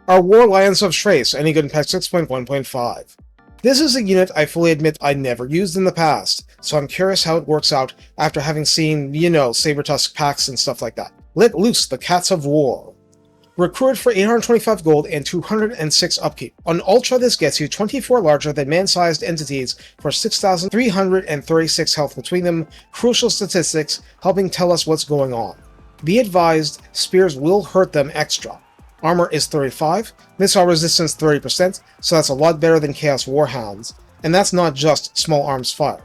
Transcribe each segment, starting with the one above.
are War Lions of Chrace, any good in patch 6.1.5. This is a unit I fully admit I never used in the past, so I'm curious how it works out after having seen, Saber-Tusk packs and stuff like that. Let loose the Cats of War. Recruited for 825 gold and 206 upkeep. On Ultra, this gets you 24 larger than man-sized entities for 6,336 health between them, crucial statistics helping tell us what's going on. Be advised, spears will hurt them extra. Armor is 35, missile resistance 30%, so that's a lot better than Chaos Warhounds, and that's not just small arms fire.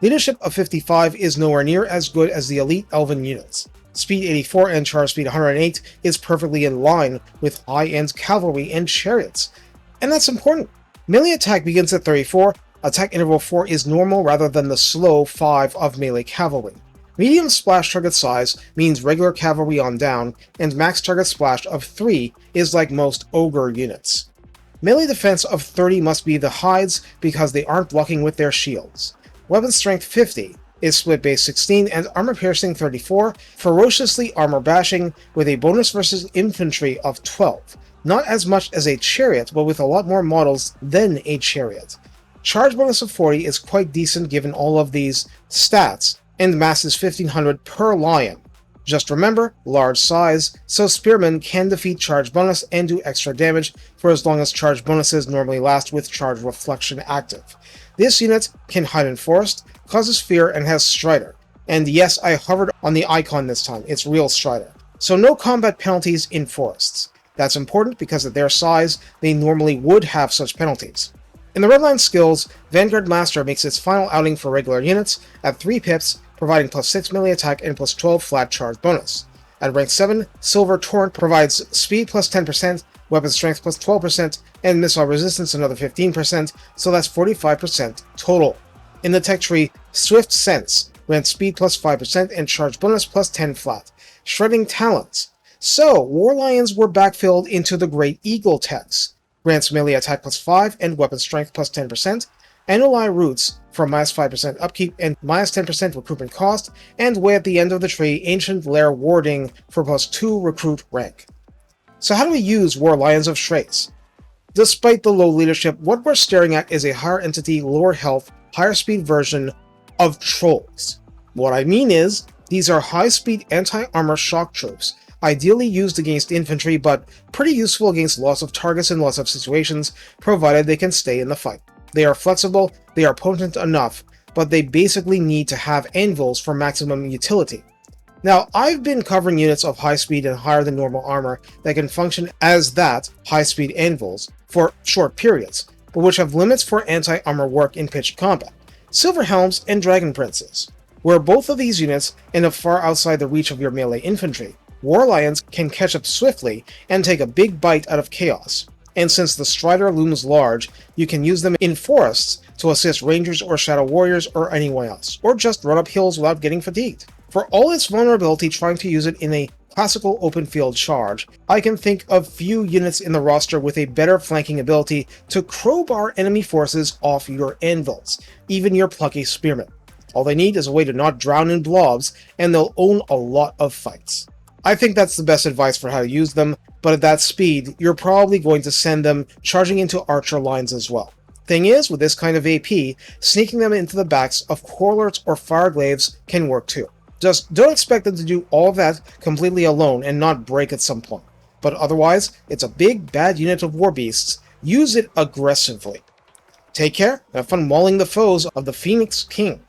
Leadership of 55 is nowhere near as good as the elite Elven units. Speed 84 and charge speed 108 is perfectly in line with high-end cavalry and chariots. And that's important. Melee attack begins at 34, attack interval 4 is normal rather than the slow 5 of melee cavalry. Medium splash target size means regular cavalry on down, and max target splash of 3 is like most ogre units. Melee defense of 30 must be the hides because they aren't blocking with their shields. Weapon strength 50 is split base 16 and armor piercing 34, ferociously armor bashing with a bonus versus infantry of 12. Not as much as a chariot, but with a lot more models than a chariot. Charge bonus of 40 is quite decent given all of these stats, and mass is 1500 per lion. Just remember, large size, so spearmen can defeat charge bonus and do extra damage for as long as charge bonuses normally last with charge reflection active. This unit can hide in forest, causes fear, and has Strider. And yes, I hovered on the icon this time, it's real Strider. So no combat penalties in forests. That's important because at their size, they normally would have such penalties. In the Redline skills, Vanguard Master makes its final outing for regular units at 3 pips, providing plus 6 melee attack and plus 12 flat charge bonus. At rank 7, Silver Torrent provides speed plus 10%, weapon strength plus 12%, and missile resistance another 15%, so that's 45% total. In the tech tree, Swift Sense grants speed plus 5% and charge bonus plus 10 flat. Shredding Talons. So, War Lions were backfilled into the Great Eagle techs. Grants melee attack plus 5 and weapon strength plus 10%, Anuli Roots for minus 5% upkeep and minus 10% recruitment cost, and way at the end of the tree, Ancient Lair Warding for plus 2 recruit rank. So how do we use War Lions of Chrace? Despite the low leadership, what we're staring at is a higher entity, lower health, higher speed version of trolls. What I mean is, these are high-speed anti-armor shock troops, ideally used against infantry, but pretty useful against lots of targets and lots of situations, provided they can stay in the fight. They are flexible, they are potent enough, but they basically need to have anvils for maximum utility. Now, I've been covering units of high speed and higher than normal armor that can function as that high-speed anvils for short periods, but which have limits for anti-armor work in pitched combat. Silver Helms and Dragon Princes. Where both of these units end up far outside the reach of your melee infantry, War Lions can catch up swiftly and take a big bite out of chaos. And since the Strider looms large, you can use them in forests to assist rangers or shadow warriors or anyone else, or just run up hills without getting fatigued. For all its vulnerability trying to use it in a classical open field charge, I can think of few units in the roster with a better flanking ability to crowbar enemy forces off your anvils, even your plucky spearmen. All they need is a way to not drown in blobs, and they'll own a lot of fights. I think that's the best advice for how to use them, but at that speed, you're probably going to send them charging into archer lines as well. Thing is, with this kind of AP, sneaking them into the backs of Quarlers or Fireglaves can work too. Just don't expect them to do all of that completely alone and not break at some point. But otherwise, it's a big, bad unit of war beasts. Use it aggressively. Take care, and have fun mauling the foes of the Phoenix King.